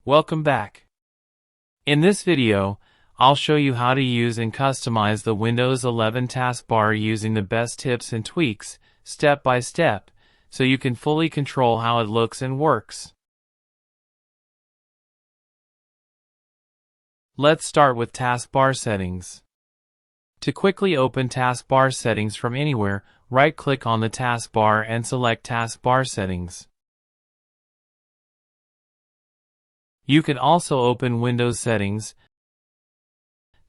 Welcome back. In this video, I'll show you how to use and customize the Windows 11 taskbar using the best tips and tweaks, step by step, so you can fully control how it looks and works. Let's start with taskbar settings. To quickly open taskbar settings from anywhere, right-click on the taskbar and select Taskbar Settings. You can also open Windows Settings,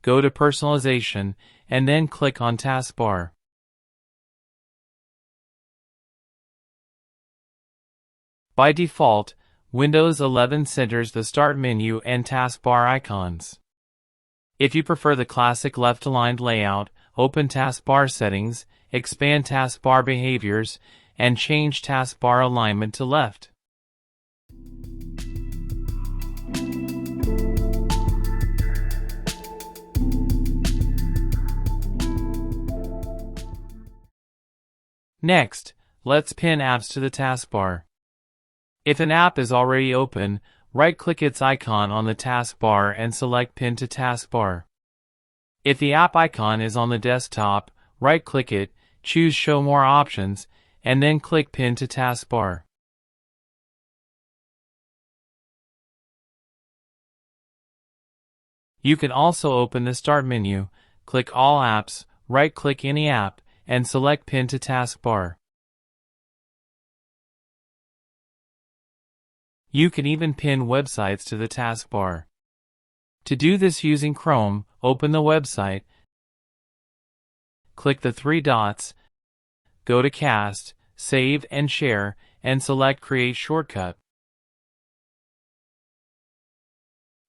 go to Personalization, and then click on Taskbar. By default, Windows 11 centers the Start menu and taskbar icons. If you prefer the classic left-aligned layout, open Taskbar Settings, expand taskbar behaviors, and change taskbar alignment to left. Next, let's pin apps to the taskbar. If an app is already open, right-click its icon on the taskbar and select Pin to Taskbar. If the app icon is on the desktop, right-click it, choose Show More Options, and then click Pin to Taskbar. You can also open the Start menu, click All Apps, right-click any app, and select Pin to Taskbar. You can even pin websites to the taskbar. To do this using Chrome, open the website, click the three dots, go to Cast, Save and Share, and select Create Shortcut.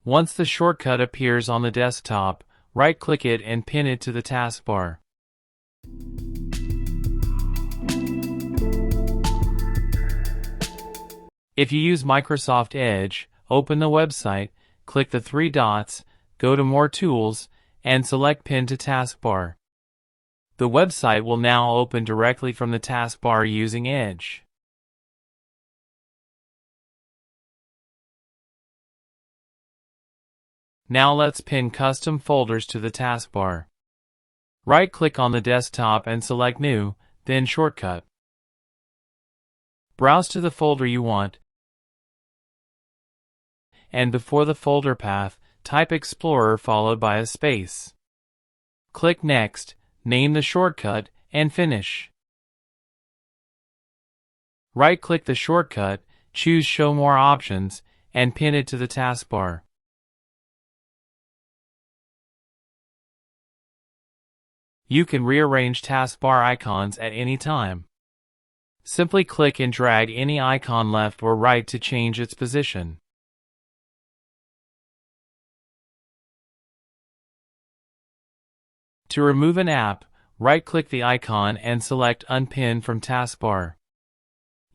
Once the shortcut appears on the desktop, right-click it and pin it to the taskbar. If you use Microsoft Edge, open the website, click the three dots, go to More Tools, and select Pin to Taskbar. The website will now open directly from the taskbar using Edge. Now let's pin custom folders to the taskbar. Right-click on the desktop and select New, then Shortcut. Browse to the folder you want, and before the folder path, type Explorer followed by a space. Click Next, name the shortcut, and finish. Right-click the shortcut, choose Show More Options, and pin it to the taskbar. You can rearrange taskbar icons at any time. Simply click and drag any icon left or right to change its position. To remove an app, right-click the icon and select Unpin from Taskbar.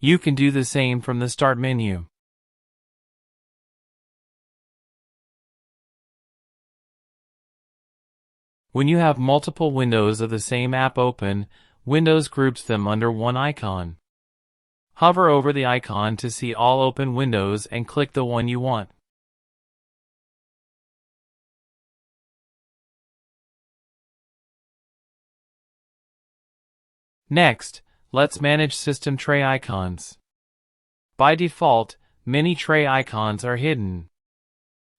You can do the same from the Start menu. When you have multiple windows of the same app open, Windows groups them under one icon. Hover over the icon to see all open windows and click the one you want. Next, let's manage system tray icons. By default, many tray icons are hidden.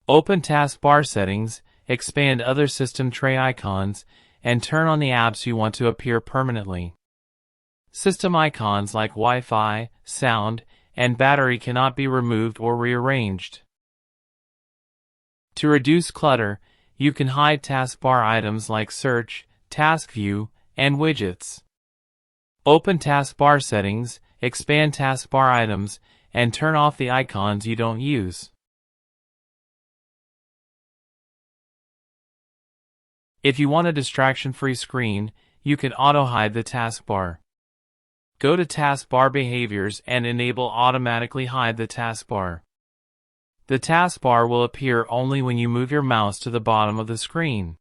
Open Taskbar Settings, expand other system tray icons, and turn on the apps you want to appear permanently. System icons like Wi-Fi, sound, and battery cannot be removed or rearranged. To reduce clutter, you can hide taskbar items like Search, Task View, and Widgets. Open Taskbar Settings, expand taskbar items, and turn off the icons you don't use. If you want a distraction-free screen, you can auto-hide the taskbar. Go to Taskbar Behaviors and enable Automatically Hide the taskbar. The taskbar will appear only when you move your mouse to the bottom of the screen.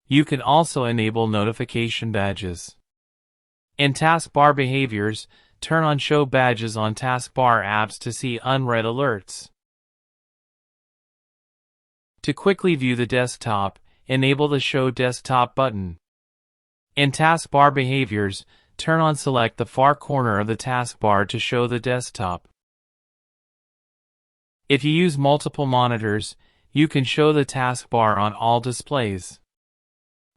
You can also enable notification badges. In Taskbar Behaviors, turn on Show Badges on Taskbar apps to see unread alerts. To quickly view the desktop, enable the Show Desktop button. In Taskbar Behaviors, turn on Select the far corner of the taskbar to show the desktop. If you use multiple monitors, you can show the taskbar on all displays.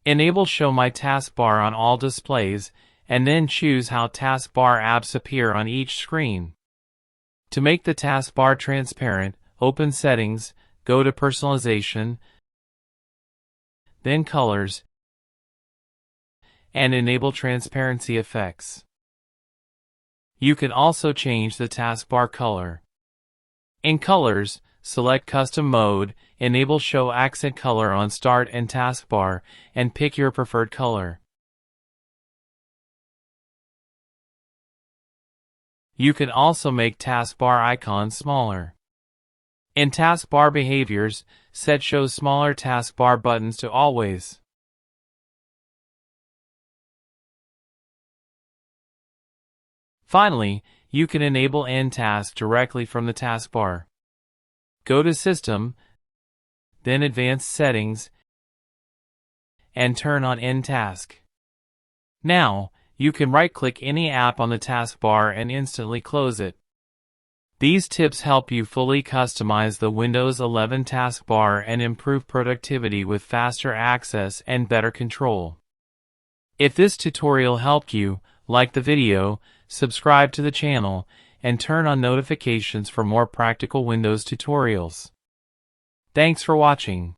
Enable Show My Taskbar on all displays, and then choose how taskbar apps appear on each screen. To make the taskbar transparent, open Settings, go to Personalization, then Colors, and enable transparency effects. You can also change the taskbar color. In Colors, select Custom Mode, enable Show Accent Color on Start and Taskbar, and pick your preferred color. You can also make taskbar icons smaller. In Taskbar Behaviors, set Show Smaller Taskbar Buttons to Always. Finally, you can enable End Task directly from the taskbar. Go to System, then Advanced Settings, and turn on End Task. Now, you can right-click any app on the taskbar and instantly close it. These tips help you fully customize the Windows 11 taskbar and improve productivity with faster access and better control. If this tutorial helped you, like the video, subscribe to the channel, and turn on notifications for more practical Windows tutorials. Thanks for watching.